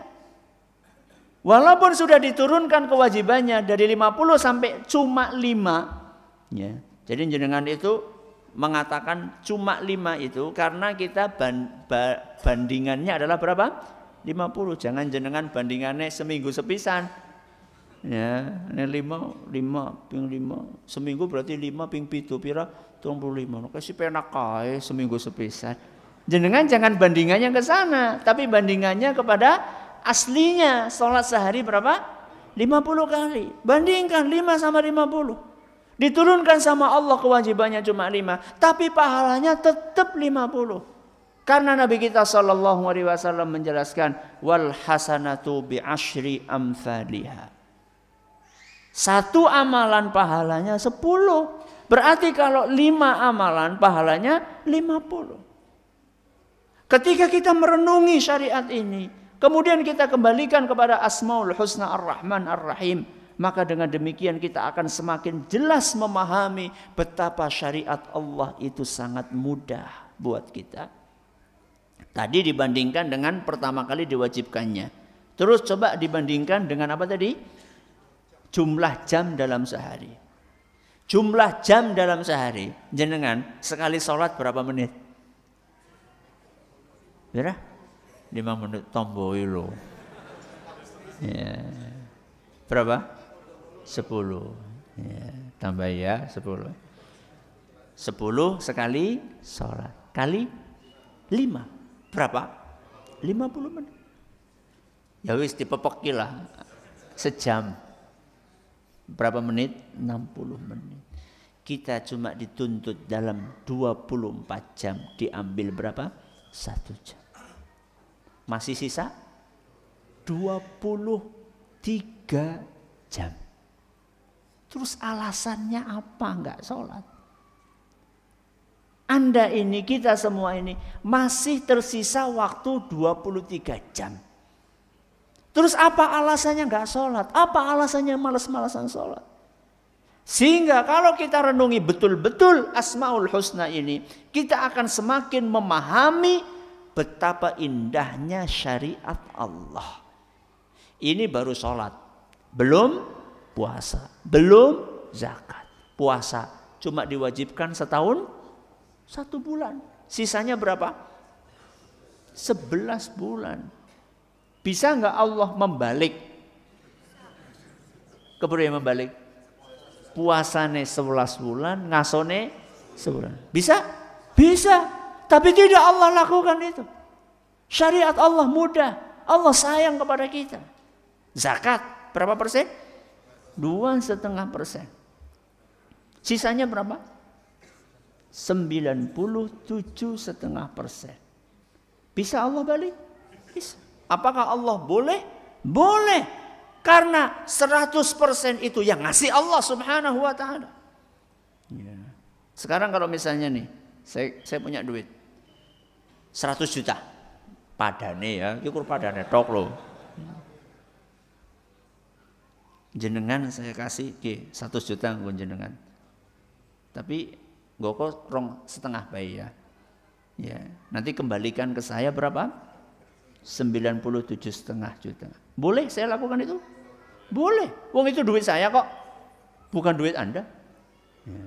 [SPEAKER 1] Walaupun sudah diturunkan kewajibannya dari 50 sampai cuma 5. Ya. Jadi jenengan itu mengatakan cuma 5 itu karena kita bandingannya adalah berapa? 50. Jangan jenengan bandingannya seminggu sepisan. Ya, ini 5 ping 5. Seminggu berarti 5 ping 7 pira 35. Kasih penak kae seminggu sepisan. Jenengan jangan bandingannya ke sana, tapi bandingannya kepada aslinya. Sholat sehari berapa? 50 kali. Bandingkan 5 sama 50. Diturunkan sama Allah kewajibannya cuma 5, tapi pahalanya tetap 50. Karena Nabi kita SAW menjelaskan wal hasanatu bi asyri amthaliha. Satu amalan pahalanya 10. Berarti kalau 5 amalan pahalanya 50. Ketika kita merenungi syariat ini, kemudian kita kembalikan kepada Asmaul Husna Ar-Rahman Ar-Rahim, maka dengan demikian kita akan semakin jelas memahami betapa syariat Allah itu sangat mudah buat kita. Tadi dibandingkan dengan pertama kali diwajibkannya. Terus coba dibandingkan dengan apa tadi? Jumlah jam dalam sehari. Jumlah jam dalam sehari. Jenengan sekali sholat berapa menit? Berapa? 5 menit tomboi lo. Ya. Berapa? 10. Ya, tambah ya 10. 10 sekali sholat. Kali 5. Berapa? 50 menit. Ya wis dipepekilah. Sejam. Berapa menit? 60 menit. Kita cuma dituntut dalam 24 jam. Diambil berapa? 1 jam. Masih sisa 23 jam. Terus alasannya apa enggak sholat? Anda ini, kita semua ini masih tersisa waktu 23 jam. Terus apa alasannya enggak sholat? Apa alasannya malas-malasan sholat? Sehingga kalau kita renungi betul-betul Asmaul Husna ini, kita akan semakin memahami betapa indahnya syariat Allah. Ini baru sholat, belum puasa, belum zakat. Puasa cuma diwajibkan setahun 1 bulan. Sisanya berapa? 11 bulan. Bisa nggak Allah membalik? Kemudian membalik? Puasane 11 bulan, ngasone sebulan. Bisa? Bisa. Tapi tidak Allah lakukan itu. Syariat Allah mudah. Allah sayang kepada kita. Zakat berapa persen? 2,5%. Sisanya berapa? 97,5%. Bisa Allah balik? Bisa. Apakah Allah boleh? Boleh. Karena 100% itu yang ngasih Allah Subhanahu wa ta'ala. Ya. Sekarang kalau misalnya nih, saya punya duit 100 juta. Padane ya, ukur padane tok loh. Jenengan saya kasih 100 juta nggon jenengan. Tapi goko 2,5 bayi ya. Ya, nanti kembalikan ke saya berapa? 97,5 juta. Boleh saya lakukan itu? Boleh. Wong itu duit saya kok. Bukan duit Anda. Ya.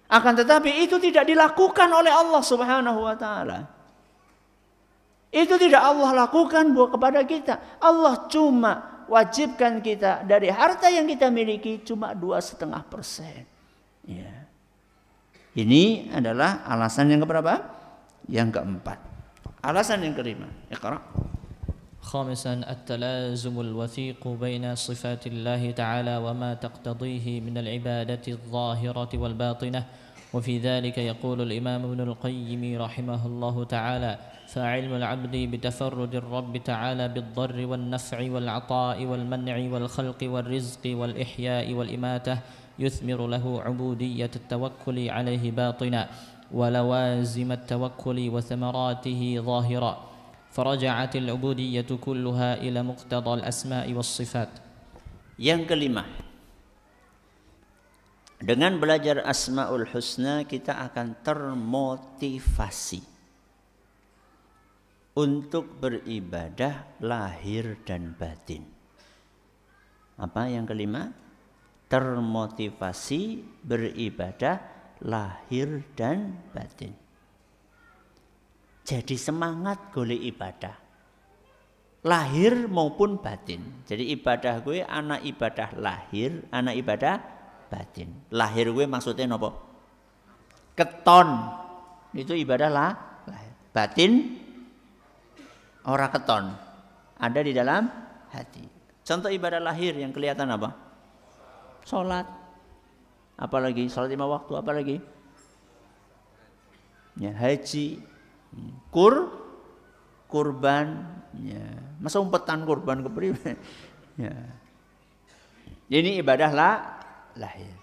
[SPEAKER 1] Akan tetapi itu tidak dilakukan oleh Allah Subhanahu wa ta'ala. Itu tidak Allah lakukan kepada kita. Allah cuma wajibkan kita dari harta yang kita miliki cuma 2,5%. Ya. Ini adalah alasan yang keberapa? Yang keempat. Alasan yang kelima. Iqra.
[SPEAKER 2] خامسا التلازم الوثيق بين صفات الله تعالى وما تقتضيه من العبادة الظاهرة والباطنة وفي ذلك يقول الإمام ابن القيم رحمه الله تعالى فعلم العبد بتفرد الرب تعالى بالضر والنفع والعطاء والمنع والخلق والرزق والإحياء والإماتة يثمر له عبودية التوكل عليه باطنا ولوازم التوكل وثمراته ظاهرا فرجعت العبودية كلها إلى مقتضى الأسماء والصفات.
[SPEAKER 1] Yang kelima, dengan belajar Asmaul Husna kita akan termotivasi untuk beribadah lahir dan batin. Apa yang kelima? Termotivasi beribadah lahir dan batin. Jadi semangat golek ibadah lahir maupun batin. Jadi ibadah gue ana ibadah lahir, ana ibadah batin. Lahir gue maksudnya nopo? Keton. Itu ibadah lahir. Batin ora keton. Ada di dalam hati. Contoh ibadah lahir yang kelihatan apa? Salat. Apalagi salat 5 waktu, apalagi? Ya, haji. Kurban ya. Masa umpetan kurban kepriwe ya. Ini ibadah lahir.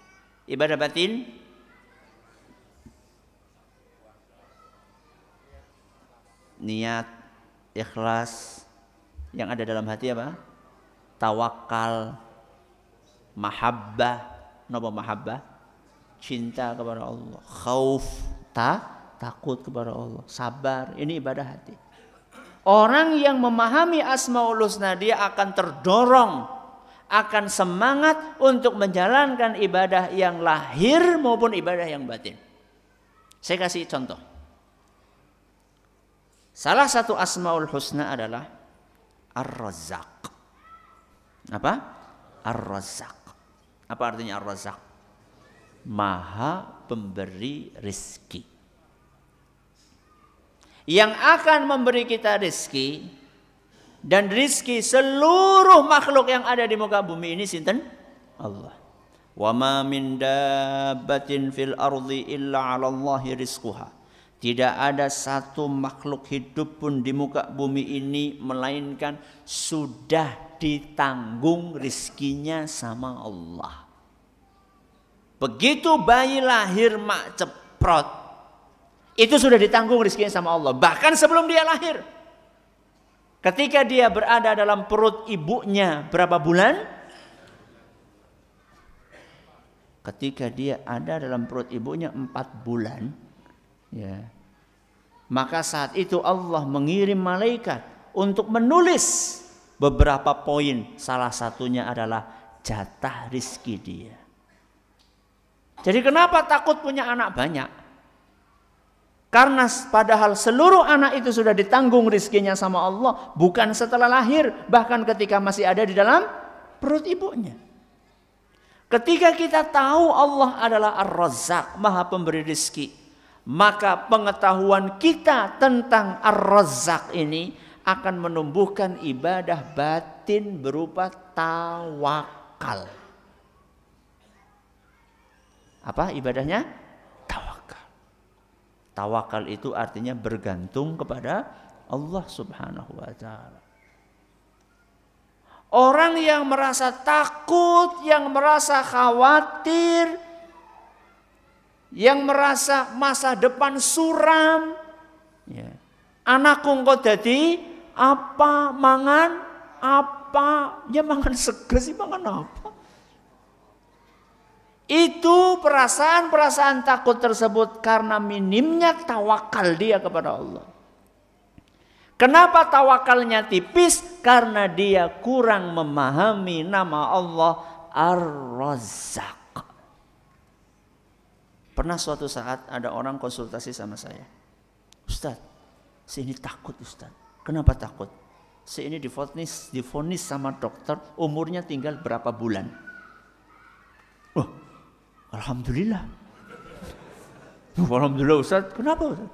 [SPEAKER 1] Ibadah batin niat ikhlas yang ada dalam hati apa? Tawakal, mahabbah. Napa mahabbah? Cinta kepada Allah, khauf, takut kepada Allah, sabar. Ini ibadah hati. Orang yang memahami Asmaul Husna dia akan terdorong, akan semangat untuk menjalankan ibadah yang lahir maupun ibadah yang batin. Saya kasih contoh. Salah satu Asmaul Husna adalah Ar-Razzaq. Apa? Ar-Razzaq. Apa artinya Ar-Razzaq? Maha pemberi rezeki. Yang akan memberi kita rezeki dan rezeki seluruh makhluk yang ada di muka bumi ini sinten? Allah. Wa ma min dabbatin fil ardi illa 'ala Allahi rizquha. Tidak ada satu makhluk hidup pun di muka bumi ini melainkan sudah ditanggung rezekinya sama Allah. Begitu bayi lahir mak ceprot, itu sudah ditanggung rezekinya sama Allah. Bahkan sebelum dia lahir. Ketika dia berada dalam perut ibunya berapa bulan? Ketika dia ada dalam perut ibunya 4 bulan. Ya. Maka saat itu Allah mengirim malaikat untuk menulis beberapa poin. Salah satunya adalah jatah rizki dia. Jadi kenapa takut punya anak banyak? Karena padahal seluruh anak itu sudah ditanggung rizkinya sama Allah. Bukan setelah lahir, bahkan ketika masih ada di dalam perut ibunya. Ketika kita tahu Allah adalah Ar-Razzaq, Maha Pemberi rizki, maka pengetahuan kita tentang Ar-Razzaq ini akan menumbuhkan ibadah batin berupa tawakal. Apa ibadahnya? Tawakal. Tawakal itu artinya bergantung kepada Allah Subhanahu wa ta'ala. Orang yang merasa takut, yang merasa khawatir, yang merasa masa depan suram, ya. Anakku engkau dadi apa mangan apa, ya mangan sego sih, mangan apa? Itu perasaan-perasaan takut tersebut karena minimnya tawakal dia kepada Allah. Kenapa tawakalnya tipis? Karena dia kurang memahami nama Allah Ar-Razzaq. Pernah suatu saat ada orang konsultasi sama saya. Ustaz, saya ini takut Ustaz. Kenapa takut? Saya ini divonis sama dokter umurnya tinggal berapa bulan. Wah, alhamdulillah. Alhamdulillah Ustaz. Kenapa Ustaz?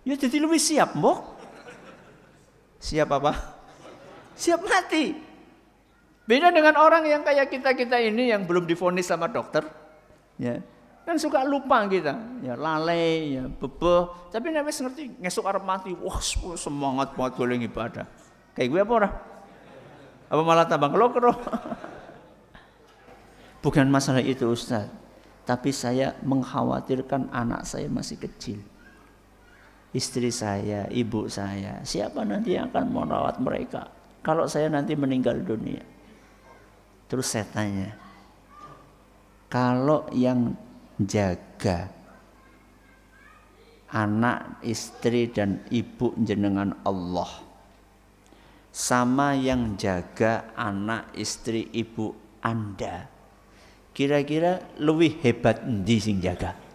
[SPEAKER 1] Ya jadi lebih siap mbok. Siap apa? Siap mati. Beda dengan orang yang kayak kita ini yang belum divonis sama dokter. Ya. Kan suka lupa kita. Ya lalai, ya bebeh. Tapi nek wis ngerti ngesuk arep mati, wah semangat banget golek ibadah. Kayak gue apa ora? Apa malah tambah ngelokro? Bukan masalah itu Ustaz. Tapi saya mengkhawatirkan anak saya masih kecil. Istri saya, ibu saya, siapa nanti yang akan merawat mereka kalau saya nanti meninggal dunia? Terus saya tanya, kalau yang jaga anak, istri dan ibu jenengan Allah sama yang jaga anak, istri, ibu Anda, kira-kira lebih hebat endi sing jaga?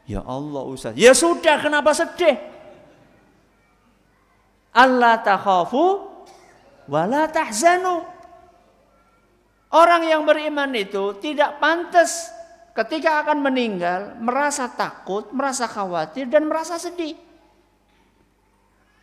[SPEAKER 1] Ya Allah Ustaz. Ya sudah, kenapa sedih? Allah takhafu wa la tahzanu. Orang yang beriman itu tidak pantas ketika akan meninggal merasa takut, merasa khawatir dan merasa sedih.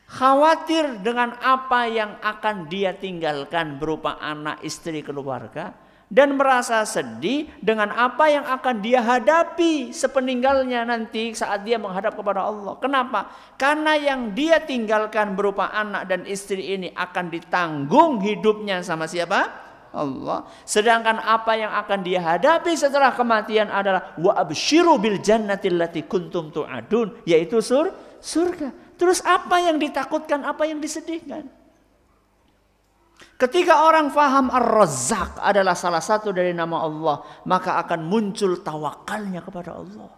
[SPEAKER 1] Khawatir dengan apa yang akan dia tinggalkan berupa anak, istri, keluarga. Dan merasa sedih dengan apa yang akan dia hadapi sepeninggalnya nanti saat dia menghadap kepada Allah. Kenapa? Karena yang dia tinggalkan berupa anak dan istri ini akan ditanggung hidupnya sama siapa? Allah. Sedangkan apa yang akan dia hadapi setelah kematian adalah wa absyiru bil jannati allati kuntum tu'adun, yaitu surga. Terus apa yang ditakutkan, apa yang disedihkan? Ketika orang faham Ar-Razzaq adalah salah satu dari nama Allah, maka akan muncul tawakalnya kepada Allah.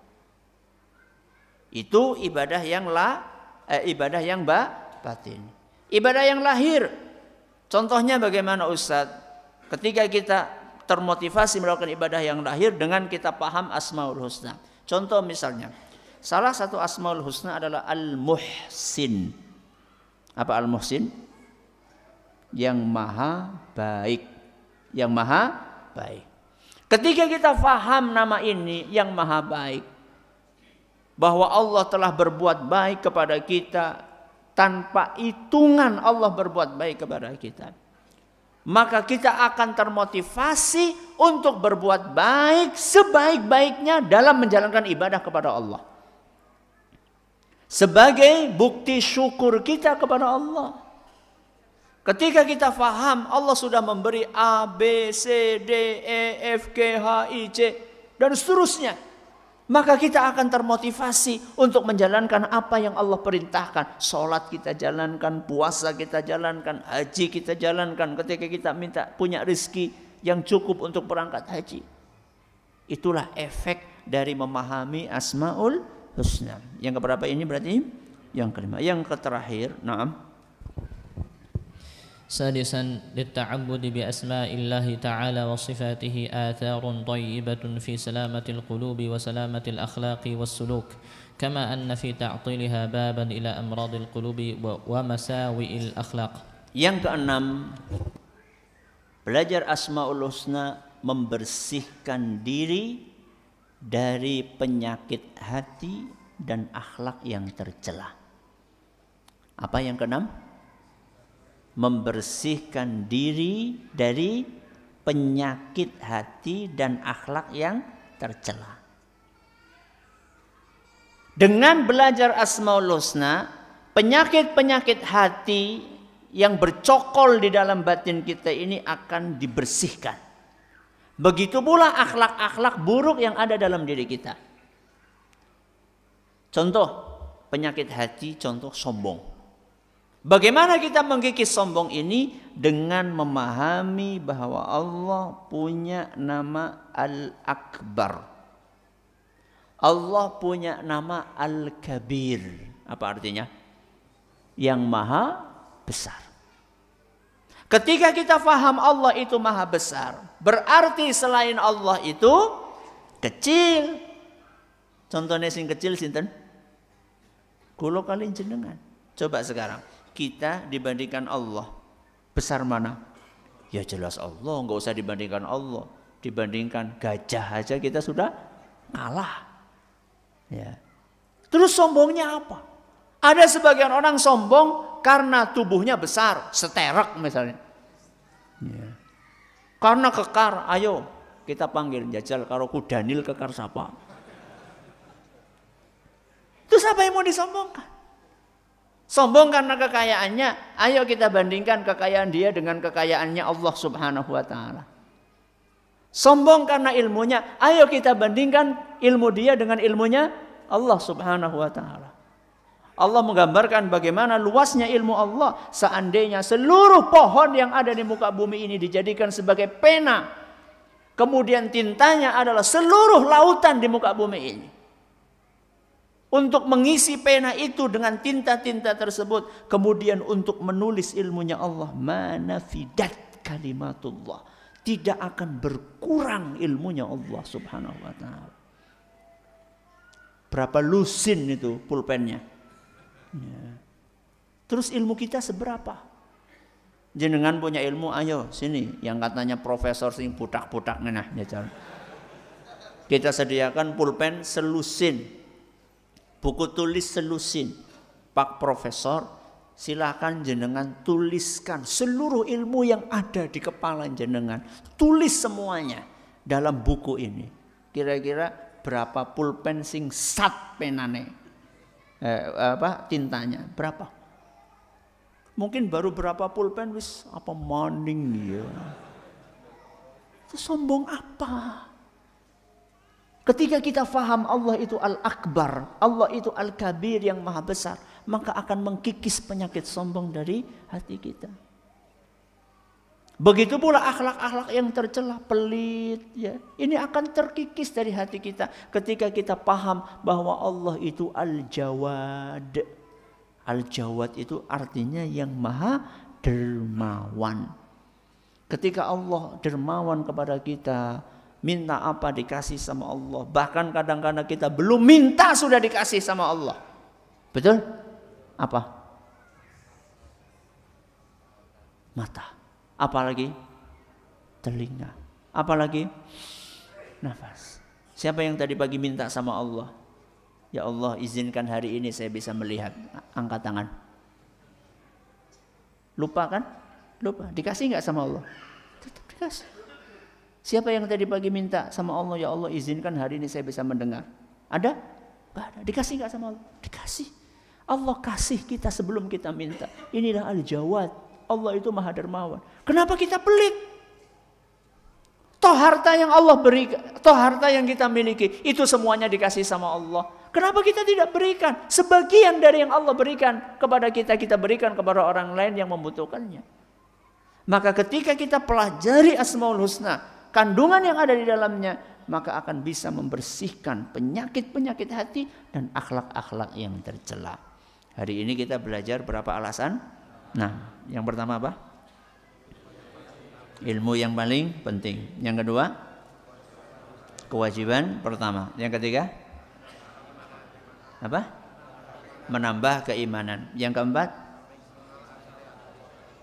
[SPEAKER 1] Itu ibadah yang batin. Ibadah yang lahir. Contohnya bagaimana Ustaz? Ketika kita termotivasi melakukan ibadah yang lahir dengan kita paham Asmaul Husna. Contoh misalnya, salah satu Asmaul Husna adalah Al-Muhsin. Apa Al-Muhsin? Yang maha baik. Yang maha baik. Ketika kita faham nama ini yang maha baik, bahwa Allah telah berbuat baik kepada kita, tanpa hitungan Allah berbuat baik kepada kita, maka kita akan termotivasi untuk berbuat baik sebaik-baiknya dalam menjalankan ibadah kepada Allah. Sebagai bukti syukur kita kepada Allah. Ketika kita faham Allah sudah memberi A, B, C, D, E, F, G, H, I, C dan seterusnya, maka kita akan termotivasi untuk menjalankan apa yang Allah perintahkan. Sholat kita jalankan, puasa kita jalankan, haji kita jalankan ketika kita minta punya rezeki yang cukup untuk berangkat haji. Itulah efek dari memahami Asmaul Husna. Yang keberapa ini berarti? Yang kelima. Yang terakhir, na'am.
[SPEAKER 2] سادسا للتعبد بأسماء الله تعالى وصفاته آثار طيبة في سلامة القلوب وسلامة الأخلاق والسلوك كما أن في تعطيلها بابا إلى أمراض القلوب ومساوئ الأخلاق.
[SPEAKER 1] Yang keenam, belajar Asmaul Husna membersihkan diri dari penyakit hati dan akhlak yang tercela. Apa yang keenam? Membersihkan diri dari penyakit hati dan akhlak yang tercela. Dengan belajar Asmaul Husna, penyakit-penyakit hati yang bercokol di dalam batin kita ini akan dibersihkan. Begitu pula akhlak-akhlak buruk yang ada dalam diri kita. Contoh penyakit hati, contoh sombong. Bagaimana kita mengkikis sombong ini? Dengan memahami bahwa Allah punya nama Al-Akbar. Allah punya nama Al-Kabir. Apa artinya? Yang maha besar. Ketika kita faham Allah itu maha besar, berarti selain Allah itu kecil. Contohnya sing kecil sinten? Kulo kali jenengan. Coba sekarang. Kita dibandingkan Allah, besar mana? Ya jelas Allah, nggak usah dibandingkan Allah. Dibandingkan gajah aja kita sudah kalah. Ya. Terus sombongnya apa? Ada sebagian orang sombong karena tubuhnya besar, seterek misalnya. Ya. Karena kekar, ayo kita panggil jajal karo ku Daniel kekar sapa. Terus apa yang mau disombongkan? Sombong karena kekayaannya, ayo kita bandingkan kekayaan dia dengan kekayaannya Allah Subhanahu wa Ta'ala. Sombong karena ilmunya, ayo kita bandingkan ilmu dia dengan ilmunya Allah Subhanahu wa Ta'ala. Allah menggambarkan bagaimana luasnya ilmu Allah. Seandainya seluruh pohon yang ada di muka bumi ini dijadikan sebagai pena, kemudian tintanya adalah seluruh lautan di muka bumi ini. Untuk mengisi pena itu dengan tinta-tinta tersebut. Kemudian untuk menulis ilmunya Allah. Manafidat kalimatullah. Tidak akan berkurang ilmunya Allah Subhanahu wa Ta'ala. Berapa lusin itu pulpennya. Ya. Terus ilmu kita seberapa? Jenengan punya ilmu, ayo sini. Yang katanya profesor sing budak-budak. Nah, kita sediakan pulpen selusin. Buku tulis selusin. Pak Profesor, silakan jenengan tuliskan seluruh ilmu yang ada di kepala jenengan. Tulis semuanya dalam buku ini. Kira-kira berapa pulpen sing sat penane? Tintanya berapa? Mungkin baru berapa pulpen wis apa maning ya. Itu sombong apa? Ketika kita faham Allah itu Al-Akbar, Allah itu Al-Kabir yang maha besar, maka akan mengkikis penyakit sombong dari hati kita. Begitu pula akhlak-akhlak yang tercela, pelit, ya. Ini akan terkikis dari hati kita ketika kita paham bahwa Allah itu Al-Jawad. Al-Jawad itu artinya yang maha dermawan. Ketika Allah dermawan kepada kita, minta apa dikasih sama Allah. Bahkan kadang-kadang kita belum minta sudah dikasih sama Allah. Betul? Apa? Mata. Apalagi? Telinga. Apalagi? Nafas. Siapa yang tadi pagi minta sama Allah? Ya Allah, izinkan hari ini saya bisa melihat. Angkat tangan. Lupa kan? Lupa. Dikasih nggak sama Allah? Tetap dikasih. Siapa yang tadi pagi minta sama Allah, ya Allah izinkan hari ini saya bisa mendengar? Ada? Gak ada. Dikasih gak sama Allah? Dikasih. Allah kasih kita sebelum kita minta. Inilah Al-Jawad. Allah itu maha dermawan. Kenapa kita pelit? Toh harta yang Allah beri, toh harta yang kita miliki, itu semuanya dikasih sama Allah. Kenapa kita tidak berikan? Sebagian dari yang Allah berikan kepada kita, kita berikan kepada orang lain yang membutuhkannya. Maka ketika kita pelajari Asmaul Husna, kandungan yang ada di dalamnya, maka akan bisa membersihkan penyakit-penyakit hati dan akhlak-akhlak yang tercela. Hari ini kita belajar berapa alasan? Nah, yang pertama apa? ilmu yang paling penting. Yang kedua, kewajiban pertama. Yang ketiga, apa? Menambah keimanan. Yang keempat,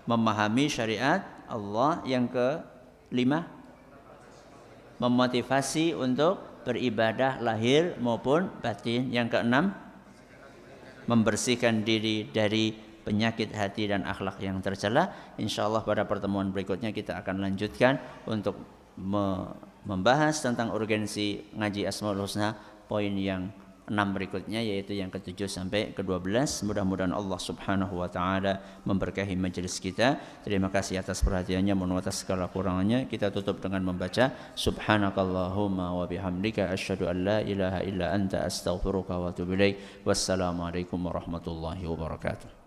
[SPEAKER 1] memahami syariat Allah. Yang kelima, memotivasi untuk beribadah lahir maupun batin. Yang keenam, membersihkan diri dari penyakit hati dan akhlak yang tercela. Insyaallah pada pertemuan berikutnya kita akan lanjutkan untuk membahas tentang urgensi ngaji Asmaul Husna, poin yang 6 berikutnya, yaitu yang ke-7 sampai ke-12. Mudah-mudahan Allah Subhanahu wa taala memberkahi majelis kita. Terima kasih atas perhatiannya, mohon atas segala kurangannya. Kita tutup dengan membaca subhanakallahumma wa bihamdika asyhadu an la ilaha illa anta astaghfiruka wa atubu ilaik. Wassalamualaikum warahmatullahi wabarakatuh.